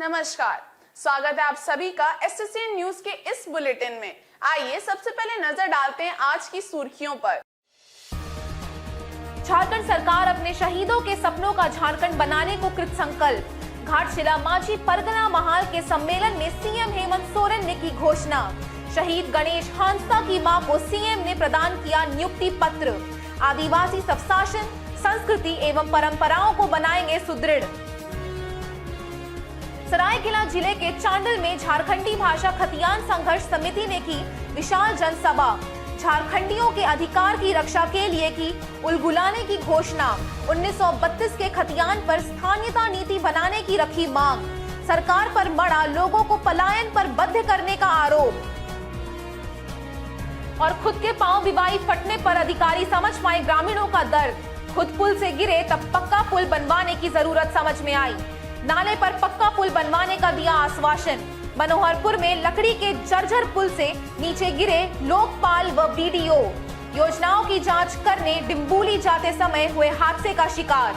नमस्कार, स्वागत है आप सभी का एसएससी न्यूज के इस बुलेटिन में। आइए सबसे पहले नजर डालते हैं आज की सुर्खियों पर। झारखंड सरकार अपने शहीदों के सपनों का झारखंड बनाने को कृत संकल्प। घाटशिला माझी परगना महाल के सम्मेलन में सीएम हेमंत सोरेन ने की घोषणा। शहीद गणेश हांसदा की मां को सीएम ने प्रदान किया नियुक्ति पत्र। आदिवासी स्वशासन, संस्कृति एवं परंपराओं को बनाएंगे सुदृढ़। सरायकेला जिले के चांडल में झारखंडी भाषा खतियान संघर्ष समिति ने की विशाल जनसभा। झारखंडियों के अधिकार की रक्षा के लिए की उलगुलाने की घोषणा। 1932 के खतियान पर स्थानीयता नीति बनाने की रखी मांग। सरकार पर मड़ा लोगों को पलायन पर बद्ध करने का आरोप। और खुद के पांव बिवाई फटने पर अधिकारी समझ पाए ग्रामीणों का दर्द। खुद पुल से गिरे तब पक्का पुल बनवाने की जरूरत समझ में आई। नाले पर पक्का पुल बनवाने का दिया आश्वासन। मनोहरपुर में लकड़ी के जर्जर पुल से नीचे गिरे लोकपाल व बीडीओ। योजनाओं की जांच करने डिम्बूली जाते समय हुए हादसे का शिकार।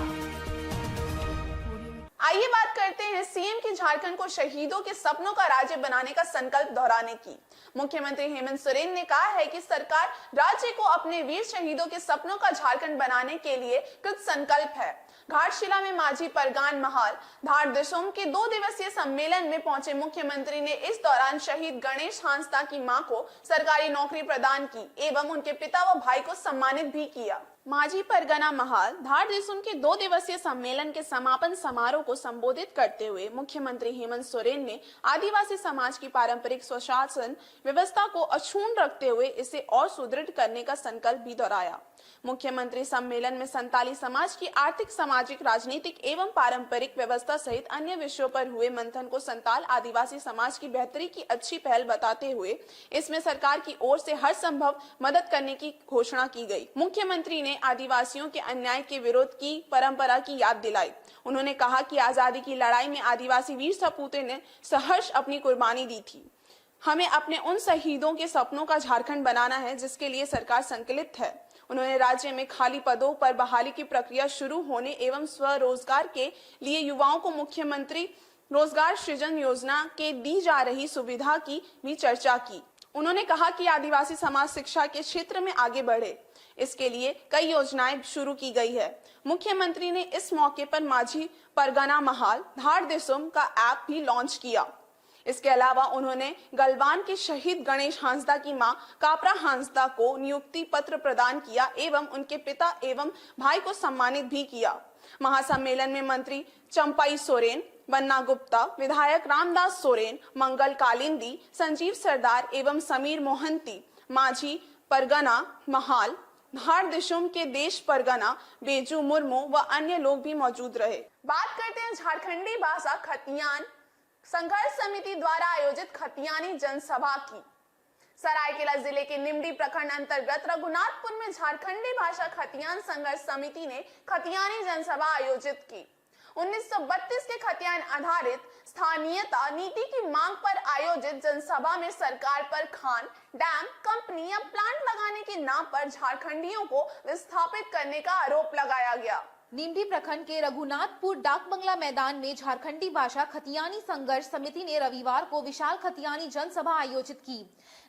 आइए बात करते हैं सीएम की झारखंड को शहीदों के सपनों का राज्य बनाने का संकल्प दोहराने की। मुख्यमंत्री हेमंत सोरेन ने कहा है कि सरकार राज्य को अपने वीर शहीदों के सपनों का झारखंड बनाने के लिए कृत संकल्प है। घाटशिला में माझी परगान महाल धार दिसोम के 2 दिवसीय सम्मेलन में पहुंचे मुख्यमंत्री ने इस दौरान शहीद गणेश हांसदा की मां को सरकारी नौकरी प्रदान की एवं उनके पिता व भाई को सम्मानित भी किया। माझी परगना महाल धार दिसोम के 2 दिवसीय सम्मेलन के समापन समारोह को संबोधित करते हुए मुख्यमंत्री हेमंत सोरेन ने आदिवासी समाज की पारंपरिक स्वशासन व्यवस्था को अक्षुण्ण रखते हुए इसे और सुदृढ़ करने का संकल्प भी दोहराया। मुख्यमंत्री सम्मेलन में संताली समाज की आर्थिक, सामाजिक, राजनीतिक एवं पारंपरिक व्यवस्था सहित अन्य विषयों पर हुए मंथन को संताल आदिवासी समाज की बेहतरी की अच्छी पहल बताते हुए इसमें सरकार की ओर से हर संभव मदद करने की घोषणा की गई। मुख्यमंत्री ने आदिवासियों के अन्याय के विरोध की परंपरा की याद दिलाई। उन्होंने कहा कि आजादी की लड़ाई में आदिवासी वीर सपूतों ने सहर्ष अपनी कुर्बानी दी थी। हमें अपने उन शहीदों के सपनों का झारखंड बनाना है जिसके लिए सरकार संकल्पित है। उन्होंने राज्य में खाली पदों पर बहाली की प्रक्रिया शुरू होने एवं स्वरोजगार के लिए युवाओं को मुख्यमंत्री रोजगार सृजन योजना के दी जा रही सुविधा की भी चर्चा की। उन्होंने कहा कि आदिवासी समाज शिक्षा के क्षेत्र में आगे बढ़े, इसके लिए कई योजनाएं शुरू की गई है। मुख्यमंत्री ने इस मौके पर माझी परगना महाल धार दिसोम का ऐप भी लॉन्च किया। इसके अलावा उन्होंने गलवान के शहीद गणेश हांसदा की मां कापरा हांसदा को नियुक्ति पत्र प्रदान किया एवं उनके पिता एवं भाई को सम्मानित भी किया। महासम्मेलन में मंत्री चंपाई सोरेन, बन्ना गुप्ता, विधायक रामदास सोरेन, मंगल कालिंदी, संजीव सरदार एवं समीर मोहंती, माझी परगना महाल धार दिसोम के देश परगना बेजू मुर्मू व अन्य लोग भी मौजूद रहे। बात करते हैं झारखंडी भाषा खतियान संघर्ष समिति द्वारा आयोजित खतियानी जनसभा की। सरायकेला जिले के निमडी प्रखंड अंतर्गत रघुनाथपुर में झारखंडी भाषा खतियान संघर्ष समिति ने खतियानी जनसभा आयोजित की। 1932 के खतियान आधारित स्थानीयता नीति की मांग पर आयोजित जनसभा में सरकार पर खान, डैम, कंपनी या प्लांट लगाने के नाम पर झारखंडियों को विस्थापित करने का आरोप लगाया गया। नीमडी प्रखंड के रघुनाथपुर डाक बंगला मैदान में झारखंडी भाषा खतियानी संघर्ष समिति ने रविवार को विशाल खतियानी जनसभा आयोजित की।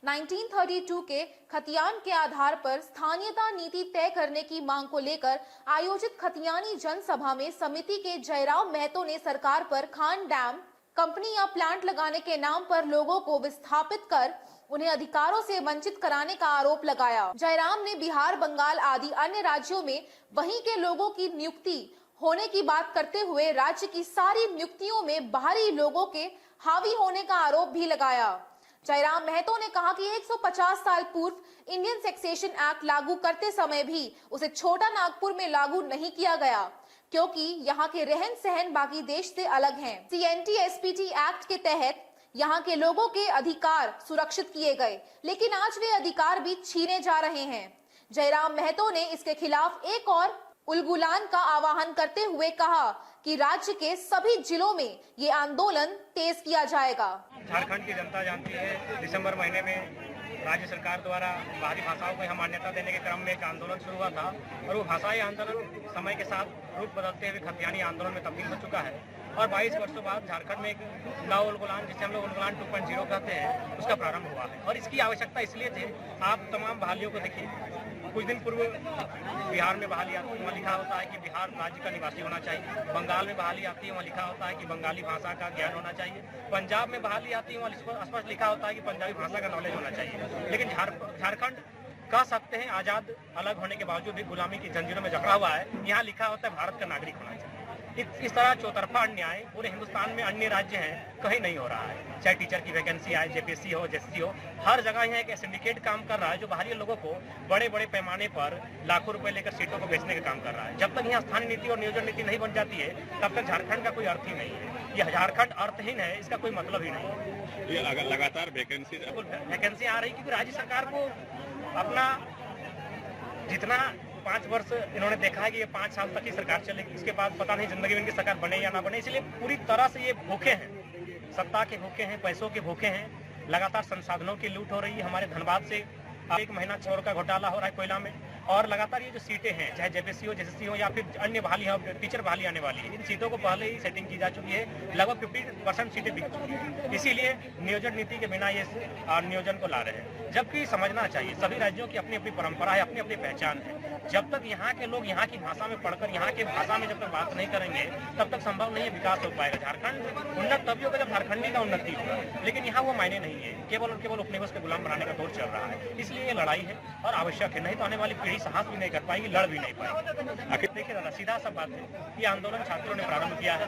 1932 के खतियान के आधार पर स्थानीयता नीति तय करने की मांग को लेकर आयोजित खतियानी जनसभा में समिति के जयराम महतो ने सरकार पर खान, डैम, कंपनी या प्लांट लगाने के नाम पर लोगों को विस्थापित कर उन्हें अधिकारों से वंचित कराने का आरोप लगाया। जयराम ने बिहार, बंगाल आदि अन्य राज्यों में वहीं के लोगों की नियुक्ति होने की बात करते हुए राज्य की सारी नियुक्तियों में बाहरी लोगों के हावी होने का आरोप भी लगाया। जयराम महतो ने कहा कि 150 साल पूर्व इंडियन टैक्सेशन एक्ट लागू करते समय भी उसे छोटा नागपुर में लागू नहीं किया गया क्योंकि यहाँ के रहन सहन बाकी देश से अलग हैं। CNT-SPT एक्ट के तहत यहाँ के लोगों के अधिकार सुरक्षित किए गए, लेकिन आज वे अधिकार भी छीने जा रहे हैं। जयराम महतो ने इसके खिलाफ एक और उलगुलान का आह्वान करते हुए कहा कि राज्य के सभी जिलों में ये आंदोलन तेज किया जाएगा। झारखंड की जनता जानती है, दिसंबर महीने में राज्य सरकार द्वारा बाहरी भाषाओं को यहाँ मान्यता देने के क्रम में एक आंदोलन शुरू हुआ था और वो भाषाई आंदोलन समय के साथ रूप बदलते हुए खतियानी आंदोलन में तब्दील हो चुका है। और 22 वर्षों बाद झारखंड में एक नव उलगुलान, जिसे हम लोग उलगुलान 2.0 कहते हैं, उसका प्रारंभ हुआ है। और इसकी आवश्यकता इसलिए थी, आप तमाम बहालियों को देखिए, कुछ दिन पूर्व बिहार में बहाली आती है, वहाँ लिखा होता है कि बिहार राज्य का निवासी होना चाहिए। बंगाल में बहाली आती है, वहाँ लिखा होता है कि बंगाली भाषा का ज्ञान होना चाहिए। पंजाब में बहाली आती है, वहाँ स्पष्ट लिखा होता है कि पंजाबी भाषा का नॉलेज होना चाहिए। लेकिन झारखंड कह सकते हैं आजाद अलग होने के बावजूद भी गुलामी की जंजीरों में जकड़ा हुआ है। यहाँ लिखा होता है भारत का नागरिक होना चाहिए। इस तरह चौतरफा अन्याय पूरे हिंदुस्तान में अन्य राज्य हैं कहीं नहीं हो रहा है। चाहे टीचर की वैकेंसी आए, जेपीएससी हो, जेएससी हो, हर जगह यहाँ एक सिंडिकेट काम कर रहा है जो बाहरी लोगों को बड़े बड़े पैमाने पर लाखों रुपए लेकर सीटों को बेचने का काम कर रहा है। जब तक यहाँ स्थानीय नीति और नियोजन नीति नहीं बन जाती है, तब तक झारखंड का कोई अर्थ ही नहीं है। यह झारखंड अर्थहीन है, इसका कोई मतलब ही नहीं है। ये लगातार वैकेंसी आ रही क्योंकि राज्य सरकार को अपना जितना 5 वर्ष इन्होंने देखा है कि ये 5 साल तक ही सरकार चलेगी, इसके बाद पता नहीं जिंदगी में इनकी सरकार बने या ना बने, इसलिए पूरी तरह से ये भूखे हैं, सत्ता के भूखे हैं, पैसों के भूखे हैं। लगातार संसाधनों की लूट हो रही है। हमारे धनबाद से 1 महीना चोर का घोटाला हो रहा है कोयला में, और लगातार ये जो सीटें हैं, चाहे जेपीएससी हो, जेएससी हो या फिर अन्य बहाली हो, टीचर बहाली आने वाली है, इन सीटों को पहले ही सेटिंग की जा चुकी है। लगभग 50% सीटें बिक चुकी हैं। इसीलिए नियोजन नीति के बिना ये नियोजन को ला रहे हैं, जबकि समझना चाहिए सभी राज्यों की अपनी अपनी परंपरा है, अपनी अपनी पहचान है। जब तक यहाँ के लोग यहाँ की भाषा में पढ़कर यहाँ की भाषा में जब तक बात नहीं करेंगे, तब तक संभव नहीं है विकास हो पाएगा। झारखंड उन्नत तभी होगा जब झारखंडी का उन्नति होगा, लेकिन यहाँ वो मायने नहीं है। केवल और केवल उपनिवेश के गुलाम बनाने का दौर चल रहा है, इसलिए ये लड़ाई है और आवश्यक है। नहीं तो आने वाली पीढ़ी साहस भी नहीं कर पाएगी, लड़ भी नहीं पाएगी। आखिर देखिए दादा, सीधा सा बात है, ये आंदोलन छात्रों ने प्रारंभ किया है,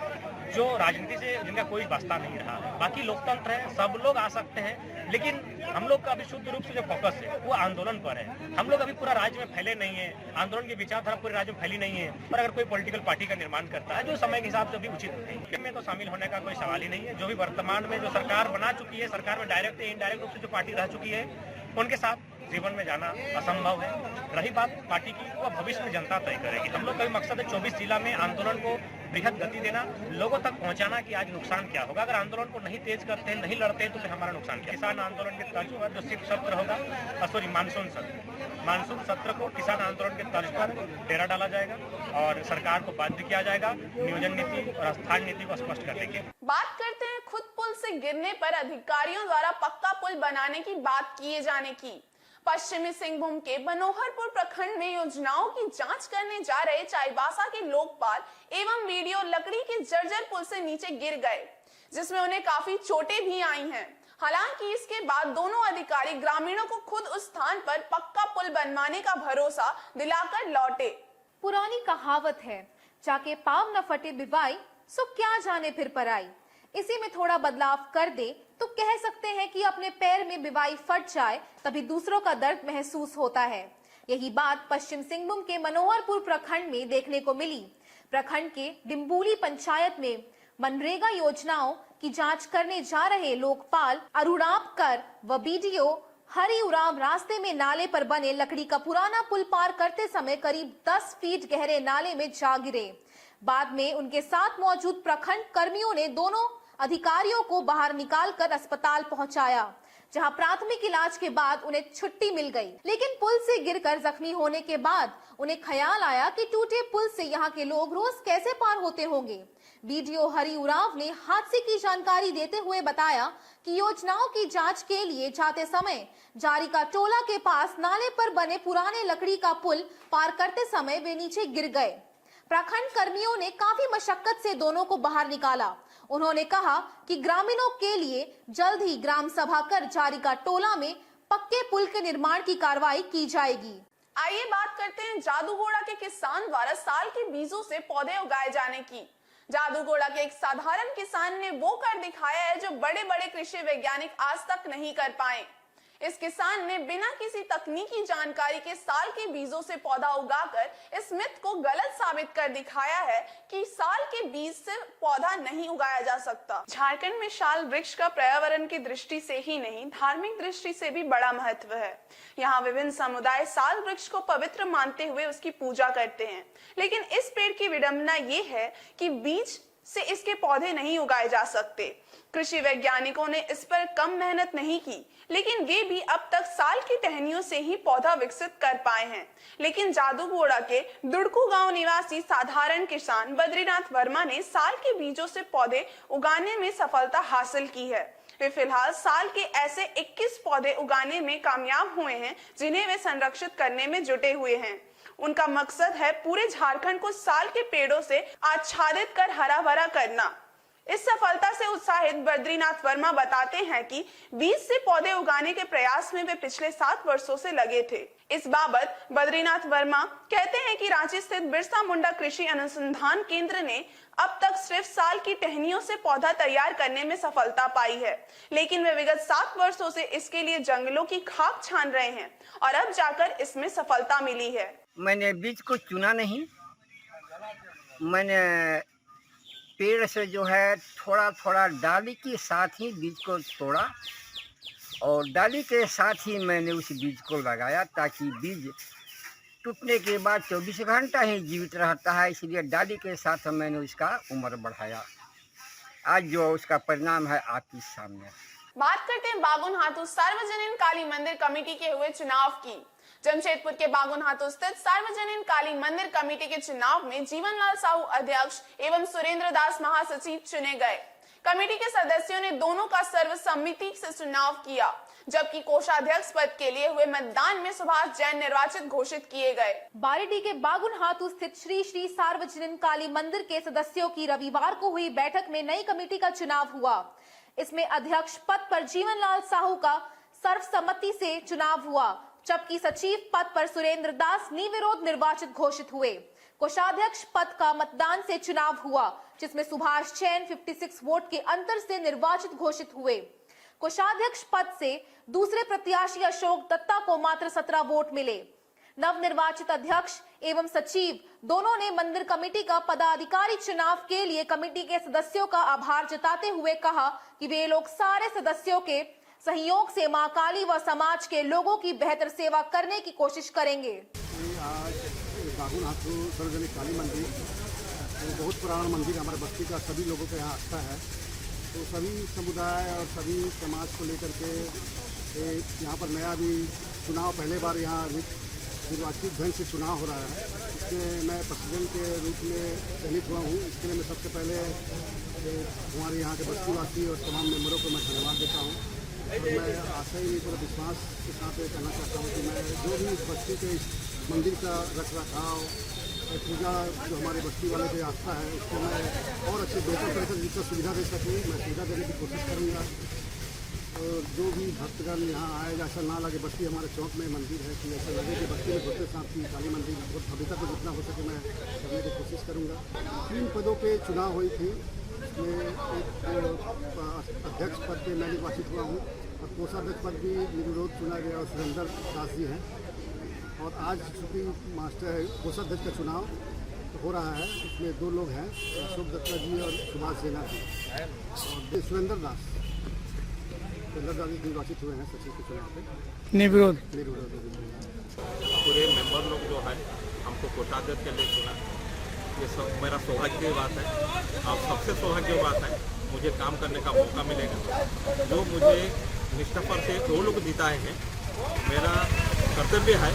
जो राजनीति से जिनका कोई वास्ता नहीं रहा है। बाकी लोकतंत्र है, सब लोग आ सकते हैं, लेकिन हम लोग का अभी शुद्ध रूप से जो फोकस है वो आंदोलन पर है। हम लोग अभी पूरा राज्य में फैले नहीं है, आंदोलन की विचारधारा पूरे राज्य में फैली नहीं है। और अगर कोई पॉलिटिकल पार्टी का निर्माण करता है जो समय के हिसाब से भी उचित है, में तो शामिल होने का कोई सवाल ही नहीं है। जो भी वर्तमान में जो सरकार बना चुकी है, सरकार में डायरेक्ट या इनडायरेक्ट रूप से जो पार्टी रह चुकी है, उनके साथ जीवन में जाना असंभव है। रही बात पार्टी की, वो भविष्य में जनता तय करेगी। हम लोग का भी मकसद है 24 जिला में आंदोलन को बृहद गति देना, लोगों तक पहुंचाना कि आज नुकसान क्या होगा। अगर आंदोलन को नहीं तेज करते हैं, नहीं लड़ते हैं, तो फिर हमारा नुकसान क्या। किसान आंदोलन के तर्ज पर जो शिव सत्र होगा, सॉरी मानसून सत्र को किसान आंदोलन के तर्ज पर डेरा डाला जाएगा और सरकार को बाध्य किया जाएगा नियोजन नीति और स्थान नीति को स्पष्ट करने के। बात करते हैं खुद पुल से गिरने पर अधिकारियों द्वारा पक्का पुल बनाने की बात किए जाने की। पश्चिमी सिंहभूम के बनोहरपुर प्रखंड में योजनाओं की जांच करने जा रहे चाईबासा के लोकपाल एवं वीडियो लकड़ी के जर्जर पुल से नीचे गिर गए, जिसमें उन्हें काफी चोटें भी आई हैं। हालांकि इसके बाद दोनों अधिकारी ग्रामीणों को खुद उस स्थान पर पक्का पुल बनवाने का भरोसा दिलाकर लौटे। पुरानी कहावत है, जाके पाव न फटे बिवाई, सो क्या जाने फिर पराई। इसी में थोड़ा बदलाव कर दे तो कह सकते हैं कि अपने पैर में बिवाई फट जाए तभी दूसरों का दर्द महसूस होता है। यही बात पश्चिम सिंहभूम के मनोहरपुर प्रखंड में देखने को मिली। प्रखंड के डिम्बूली पंचायत में मनरेगा योजनाओं की जांच करने जा रहे लोकपाल अरुणाप कर व बीडीओ हरि उराम रास्ते में नाले पर बने लकड़ी का पुराना पुल पार करते समय करीब 10 फीट गहरे नाले में जा गिरे। बाद में उनके साथ मौजूद प्रखंड कर्मियों ने दोनों अधिकारियों को बाहर निकालकर अस्पताल पहुंचाया, जहां प्राथमिक इलाज के बाद उन्हें छुट्टी मिल गई। लेकिन पुल से गिरकर जख्मी होने के बाद उन्हें ख्याल आया कि टूटे पुल से यहां के लोग रोज कैसे पार होते होंगे। बीडीओ हरि उरांव ने हादसे की जानकारी देते हुए बताया कि योजनाओं की जांच के लिए जाते समय जारी का टोला के पास नाले पर बने पुराने लकड़ी का पुल पार करते समय वे नीचे गिर गए। प्रखंड कर्मियों ने काफी मशक्कत से दोनों को बाहर निकाला। उन्होंने कहा कि ग्रामीणों के लिए जल्द ही ग्राम सभा कर जारी का टोला में पक्के पुल के निर्माण की कार्रवाई की जाएगी। आइए बात करते हैं जादूगोड़ा के किसान द्वारा साल के बीजों से पौधे उगाए जाने की। जादूगोड़ा के एक साधारण किसान ने वो कर दिखाया है जो बड़े बड़े कृषि वैज्ञानिक आज तक नहीं कर पाए। इस किसान ने बिना किसी तकनीकी जानकारी के साल के बीजों से पौधा उगाकर इस मिथ को गलत साबित कर दिखाया है कि साल के बीज से पौधा नहीं उगाया जा सकता। झारखंड में साल वृक्ष का पर्यावरण की दृष्टि से ही नहीं, धार्मिक दृष्टि से भी बड़ा महत्व है। यहाँ विभिन्न समुदाय साल वृक्ष को पवित्र मानते हुए उसकी पूजा करते हैं। लेकिन इस पेड़ की विडंबना ये है कि बीज से इसके पौधे नहीं उगाए जा सकते। कृषि वैज्ञानिकों ने इस पर कम मेहनत नहीं की, लेकिन वे भी अब तक साल की टहनियों से ही पौधा विकसित कर पाए हैं। लेकिन जादूगोड़ा के दुड़कू गांव निवासी साधारण किसान बद्रीनाथ वर्मा ने साल के बीजों से पौधे उगाने में सफलता हासिल की है। वे फिलहाल साल के ऐसे 21 पौधे उगाने में कामयाब हुए हैं, जिन्हें वे संरक्षित करने में जुटे हुए हैं। उनका मकसद है पूरे झारखंड को साल के पेड़ों से आच्छादित कर हरा भरा करना। इस सफलता से उत्साहित बद्रीनाथ वर्मा बताते हैं कि बीज से पौधे उगाने के प्रयास में वे पिछले 7 वर्षों से लगे थे। इस बाबत बद्रीनाथ वर्मा कहते हैं कि रांची स्थित बिरसा मुंडा कृषि अनुसंधान केंद्र ने अब तक सिर्फ साल की टहनियों से पौधा तैयार करने में सफलता पाई है, लेकिन वे विगत 7 वर्षों से इसके लिए जंगलों की खाक छान रहे हैं और अब जाकर इसमें सफलता मिली है। मैंने बीज को चुना नहीं, मैंने पेड़ से जो है थोड़ा थोड़ा डाली के साथ ही बीज को तोड़ा और डाली के साथ ही मैंने उस बीज को लगाया, ताकि बीज टूटने के बाद 24 घंटा ही जीवित रहता है। इसलिए डाली के साथ मैंने उसका उम्र बढ़ाया। आज जो उसका परिणाम है आपके सामने। बात करते हैं बागुन हाथू सार्वजनिक काली मंदिर कमेटी के हुए चुनाव की। जमशेदपुर के बागुन हाथू स्थित सार्वजनिक काली मंदिर कमेटी के चुनाव में जीवनलाल साहू अध्यक्ष एवं सुरेंद्र दास महासचिव चुने गए। कमेटी के सदस्यों ने दोनों का सर्वसम्मति से चुनाव किया, जबकि कोषाध्यक्ष पद के लिए हुए मतदान में सुभाष जैन निर्वाचित घोषित किए गए। बारीडीह के बागुन हाथू स्थित श्री श्री सार्वजनिक काली मंदिर के सदस्यों की रविवार को हुई बैठक में नई कमेटी का चुनाव हुआ। इसमें अध्यक्ष पद पर जीवनलाल साहू का सर्वसम्मति से चुनाव हुआ, जबकि सचिव पद पर सुरेंद्र दास निर्विरोध निर्वाचित घोषित हुए। कोषाध्यक्ष पद का मतदान से चुनाव हुआ, जिसमें सुभाष जैन 56 वोट के अंतर से निर्वाचित घोषित हुए। कोषाध्यक्ष पद से दूसरे प्रत्याशी अशोक दत्ता को मात्र 17 वोट मिले। नवनिर्वाचित अध्यक्ष एवं सचिव दोनों ने मंदिर कमेटी का पदाधिकारी चुनाव के लिए कमेटी के सदस्यों का आभार जताते हुए कहा कि वे लोग सारे सदस्यों के सहयोग से मां काली व समाज के लोगों की बेहतर सेवा करने की कोशिश करेंगे। आज बागुन हाथू सार्वजनिक काली मंदिर बहुत पुराना मंदिर, हमारे बस्ती का सभी लोगों का यहाँ आस्था है। तो सभी समुदाय और सभी समाज को लेकर के यहाँ पर नया भी चुनाव पहले बार यहाँ निर्वाचित ढंग से चुनाव हो रहा है। इसमें मैं प्रेसिडेंट के रूप में चयनित हुआ हूँ। इसके लिए मैं सबसे पहले हमारे यहाँ के बस्तीवासी और तमाम मेंबरों को मैं धन्यवाद देता हूँ। और मैं आशा ही पूरा विश्वास के साथ कहना चाहता हूँ कि मैं जो भी इस बस्ती के इस मंदिर का रख रखाव पूजा जो हमारे बस्ती वाले की आस्था है, उसको मैं और अच्छे बेहतर तरीके से जितना सुविधा दे सकूँ मैं सुविधा देने की कोशिश करूँगा। और जो भी भक्तगण यहाँ आएगा ऐसा ना लगे बस्ती हमारे चौक में मंदिर है कि ऐसा लगे कि बस्ती में घुसते साथ की काली मंदिर बहुत भव्यता को जितना हो सके मैं करने की कोशिश करूँगा। 3 पदों पे चुनाव हुई थी, इसमें एक अध्यक्ष पद पे मैं निर्वाचित हुआ हूँ और कोषाध्यक्ष पद भी निर्विरोध चुना गया और सुरेंद्र दास जी हैं। और आज चूँकि मास्टर कोषाध्यक्ष का चुनाव हो रहा है, इसमें 2 लोग हैं, अशोक दत्ता जी और सुभाष जैन जी और सुरेंद्र दास निर्वाचित हुए हैं सचिव के चुनाव पे निर्विरोध। पूरे मेंबर लोग जो है हमको कोषाध्यक्ष के लिए चुना, ये सब मेरा सौभाग्य की बात है। और सबसे सौभाग्य की बात है मुझे काम करने का मौका मिलेगा। जो मुझे निष्ठा पर से 2 लोग जिताए हैं, मेरा कर्तव्य है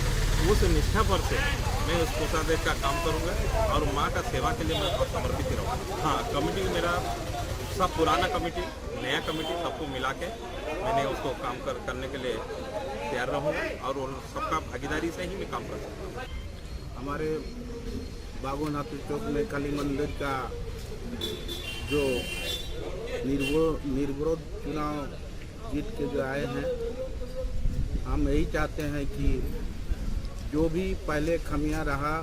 उस निष्ठा पर से मैं उस कोषाध्यक्ष का काम करूँगा और माँ का सेवा के लिए मैं समर्पित रहूँगा। हाँ, कमेटी मेरा सब पुराना कमेटी नया कमेटी सबको मिला के मैंने उसको काम करने के लिए तैयार रहूँगा और सबका भागीदारी से ही मैं काम कर सकता हूँ। हमारे बागुन हाथू चौक में काली मंदिर का जो निर्विरोध चुनाव जीत के जो आए हैं, हम यही चाहते हैं कि जो भी पहले खमियां रहा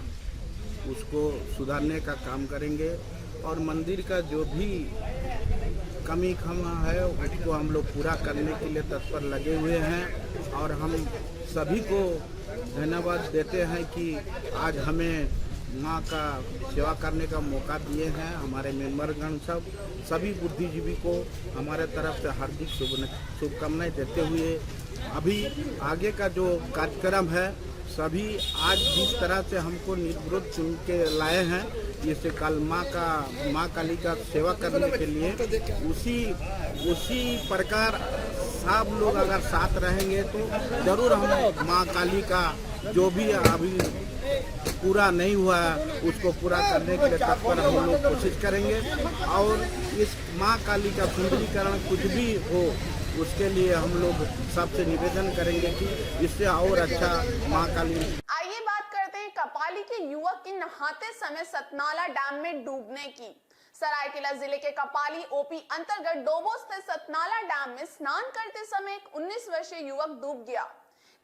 उसको सुधारने का काम करेंगे और मंदिर का जो भी कमी खमा है उसको हम लोग पूरा करने के लिए तत्पर लगे हुए हैं। और हम सभी को धन्यवाद देते हैं कि आज हमें माँ का सेवा करने का मौका दिए हैं। हमारे मेंबरगण सभी बुद्धिजीवी को हमारे तरफ से हार्दिक शुभकामनाएं देते हुए अभी आगे का जो कार्यक्रम है सभी आज जिस तरह से हमको निर्विरोध चुन के लाए हैं, जैसे कल माँ काली का सेवा करने के लिए, उसी प्रकार सब लोग अगर साथ रहेंगे तो जरूर हम माँ काली का जो भी अभी पूरा नहीं हुआ है उसको पूरा करने के लिए तत्पर हम लोग कोशिश करेंगे। और इस माँ काली का सुंदरीकरण कुछ भी हो उसके लिए हम लोग सबसे निवेदन करेंगे कि इससे और अच्छा माँ काली। आइए बात करते हैं कपाली के युवक की नहाते समय सतनाला डैम में डूबने की। सरायकेला जिले के कपाली ओपी अंतर्गत डोबो स्थित सतनाला डैम में स्नान करते समय एक 19 वर्षीय युवक डूब गया।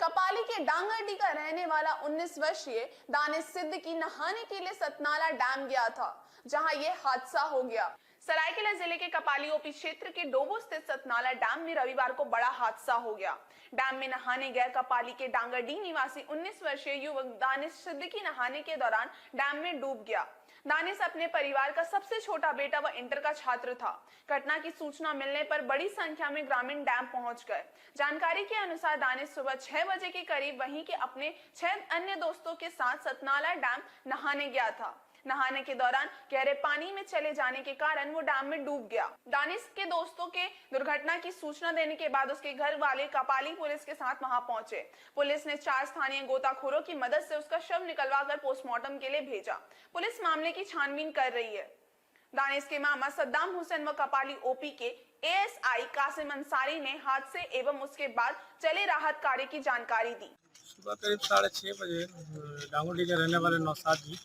कपाली के डांगरडी का रहने वाला 19 वर्षीय दानिश सिद्दीकी नहाने के लिए सतनाला डैम गया था, जहां यह हादसा हो गया। सरायकेला जिले के कपाली ओपी क्षेत्र के डोबो स्थित सतनाला डैम में रविवार को बड़ा हादसा हो गया। डैम में नहाने गए कपाली के डांगरडी निवासी 19 वर्षीय युवक दानिश सिद्दीकी नहाने के दौरान डैम में डूब गया। दानिश अपने परिवार का सबसे छोटा बेटा व इंटर का छात्र था। घटना की सूचना मिलने पर बड़ी संख्या में ग्रामीण डैम पहुंच गए। जानकारी के अनुसार दानिश सुबह 6 बजे के करीब वहीं के अपने 6 अन्य दोस्तों के साथ सतनाला डैम नहाने गया था। नहाने के दौरान गहरे पानी में चले जाने के कारण वो डैम में डूब गया। दानिश के दोस्तों के दुर्घटना की सूचना देने के बाद उसके घर वाले कपाली पुलिस के साथ वहां पहुंचे। पुलिस ने 4 स्थानीय गोताखोरों की मदद से उसका शव निकलवाकर पोस्टमार्टम के लिए भेजा। पुलिस मामले की छानबीन कर रही है। दानिश के मामा सद्दाम हुसैन व कपाली ओपी के एएसआई कासिम अंसारी ने हादसे एवं उसके बाद चले राहत कार्य की जानकारी दी। सुबह करीब 6:30 बजे डांगोडी के रहने वाले नौशाद जी,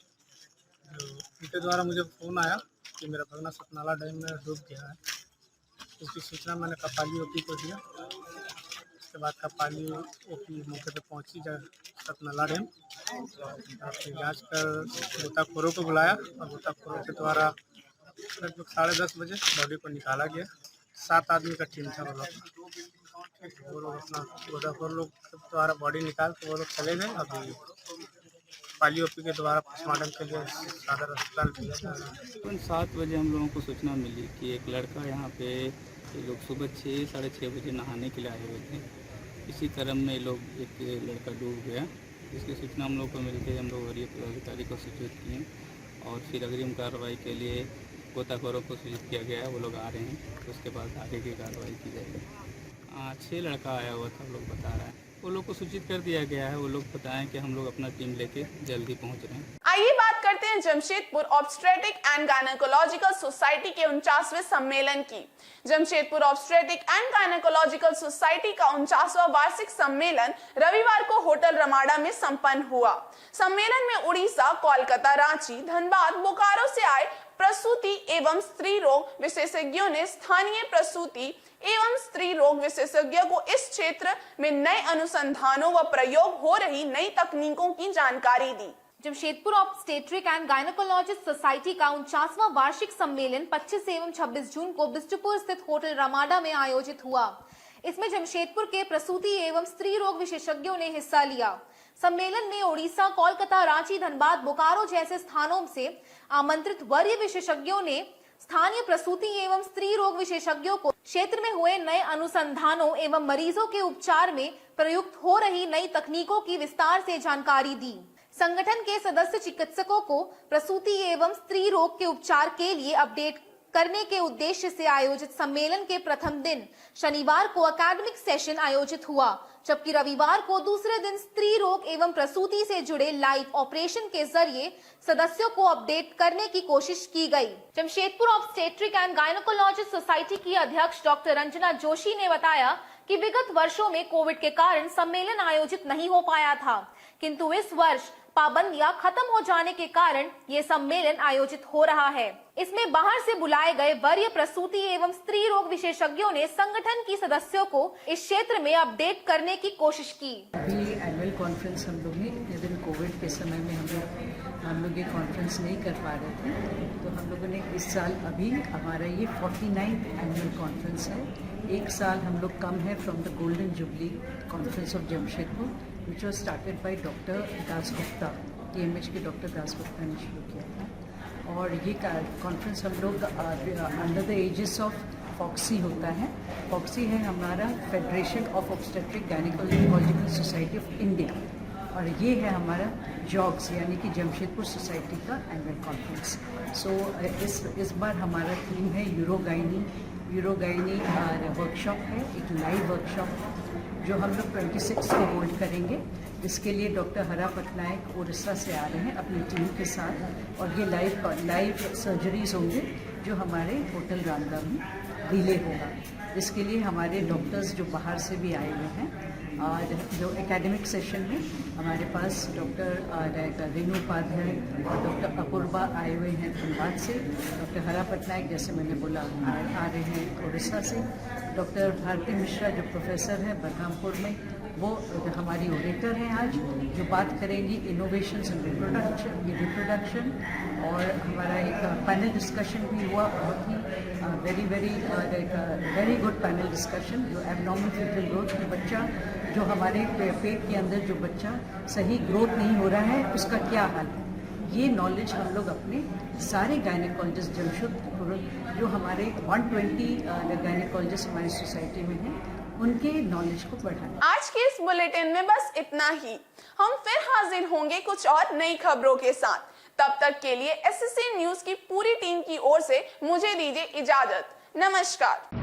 उनके द्वारा मुझे फ़ोन आया कि मेरा भगना सतनाला डैम में डूब गया है। इसकी सूचना मैंने कपाली ओपी को दिया। उसके बाद कपाली ओपी मौके पर पहुंची सतनाला डैम, जांच कर गोताखोरों को बुलाया और गोताखोरों के द्वारा लगभग 10:30 बजे बॉडी को निकाला गया। 7 आदमी का टीम था वो लोग अपना गोताखोर लोग द्वारा बॉडी निकाल के वो लोग चले गए। अभी कपाली ओपी के द्वारा पोस्टमार्टम के लिए सदर अस्पताल भेजा जा रहा है। 7 बजे हम लोगों को सूचना मिली कि एक लड़का यहाँ पे ये लोग सुबह 6 साढ़े 6 बजे नहाने के लिए आए हुए थे। इसी क्रम में लोग एक लड़का डूब गया। इसकी सूचना हम लोग को मिलते हम लोग वरीय पदाधिकारी को सूचित किए और फिर अग्रिम कार्रवाई के लिए गोताखोरों को सूचित किया गया। वो लोग आ रहे हैं, तो उसके बाद आगे की कार्रवाई की जाएगी। 6 लड़का आया हुआ था, लोग बता रहा है। वो लोग को सूचित कर दिया गया है। वो लोग बताएं कि हम लोग अपना टीम लेके जल्दी पहुंच रहे हैं। आइए बात करते हैं Jamshedpur obstetric and gynaecological society के 49वें सम्मेलन की। Jamshedpur obstetric and gynaecological society का 49वां वार्षिक सम्मेलन रविवार को होटल रमाडा में संपन्न हुआ। सम्मेलन में उड़ीसा, कोलकाता, रांची, धनबाद, बोकारो से आए प्रसूति एवं स्त्री रोग विशेषज्ञों ने स्थानीय प्रसूति एवं स्त्री रोग विशेषज्ञों को इस क्षेत्र में नए अनुसंधानों व प्रयोग हो रही नई तकनीकों की जानकारी दी। Jamshedpur obstetric and gynaecologist society का 49वां वार्षिक सम्मेलन 25 एवं 26 जून को बिष्टुपुर स्थित होटल रमाडा में आयोजित हुआ। इसमें जमशेदपुर के प्रसूति एवं स्त्री रोग विशेषज्ञों ने हिस्सा लिया। सम्मेलन में उड़ीसा, कोलकाता, रांची, धनबाद, बोकारो जैसे स्थानों से आमंत्रित वरीय विशेषज्ञों ने स्थानीय प्रसूति एवं स्त्री रोग विशेषज्ञों को क्षेत्र में हुए नए अनुसंधानों एवं मरीजों के उपचार में प्रयुक्त हो रही नई तकनीकों की विस्तार से जानकारी दी। संगठन के सदस्य चिकित्सकों को प्रसूति एवं स्त्री रोग के उपचार के लिए अपडेट करने के उद्देश्य से आयोजित सम्मेलन के प्रथम दिन शनिवार को एकेडमिक सेशन आयोजित हुआ, जबकि रविवार को दूसरे दिन स्त्री रोग एवं प्रसूति से जुड़े लाइव ऑपरेशन के जरिए सदस्यों को अपडेट करने की कोशिश की गई। Jamshedpur obstetric and gynaecologist society की अध्यक्ष डॉक्टर रंजना जोशी ने बताया कि विगत वर्षों में कोविड के कारण सम्मेलन आयोजित नहीं हो पाया था, किंतु इस वर्ष पाबंदियां खत्म हो जाने के कारण ये सम्मेलन आयोजित हो रहा है। इसमें बाहर से बुलाए गए वरीय प्रसूति एवं स्त्री रोग विशेषज्ञों ने संगठन की सदस्यों को इस क्षेत्र में अपडेट करने की कोशिश की। अभी एनुअल कॉन्फ्रेंस हम लोग ने विदिन कोविड के समय में हम लोग ये कॉन्फ्रेंस नहीं कर पा रहे थे, तो हम लोगों ने इस साल अभी हमारा ये 49th एनुअल कॉन्फ्रेंस है। एक साल हम लोग कम है from the golden jubilee conference of Jamshedpur which was started by doctor Das Gupta, TMH के डॉक्टर दास गुप्ता ने शुरू किया था। और ये कॉन्फ्रेंस हम लोग under the aegis of FOGSI होता है। फॉक्सी है हमारा federation of obstetric gynaecological society of India. और ये है हमारा जॉग्स यानी कि जमशेदपुर सोसाइटी का एनुअल कॉन्फ्रेंस। सो इस बार हमारा थीम है यूरोगाइनी वर्कशॉप है, एक लाइव वर्कशॉप जो हम लोग 26 को होल्ड करेंगे। इसके लिए डॉक्टर हरा पटनायक उड़ीसा से आ रहे हैं अपनी टीम के साथ, और ये लाइव सर्जरीज होंगे जो हमारे होटल रामदा में रिले होगा। इसके लिए हमारे डॉक्टर्स जो बाहर से भी आए हुए हैं, और जो एकेडमिक सेशन में हमारे पास डॉक्टर रेणु उपाध्याय और डॉक्टर अपूर्वा आए हुए हैं धनबाद से, डॉक्टर हरा पटनायक जैसे मैंने बोला आ रहे हैं उड़ीसा से, डॉक्टर भारती मिश्रा जो प्रोफेसर हैं बलरामपुर में, वो हमारी ओरेटर हैं आज, जो बात करेंगी इनोवेशंस इन रिप्रोडक्शन। और हमारा एक पैनल डिस्कशन भी हुआ, बहुत ही वेरी गुड पैनल डिस्कशन, जो एबनॉर्मल फीटल ग्रोथ की बच्चा जो हमारे पेट के अंदर जो बच्चा सही ग्रोथ नहीं हो रहा है उसका क्या हाल है, ये नॉलेज हम लोग अपने सारे गायनेकोलॉजिस्ट जमशेदपुर जो हमारे 120 गायनेकोलॉजिस्ट हमारी सोसाइटी में हैं, उनके नॉलेज को बढ़ाएं। आज के इस बुलेटिन में बस इतना ही। हम फिर हाजिर होंगे कुछ और नई खबरों के साथ। तब तक के लिए SSC न्यूज की पूरी टीम की ओर से मुझे दीजिए इजाजत। नमस्कार।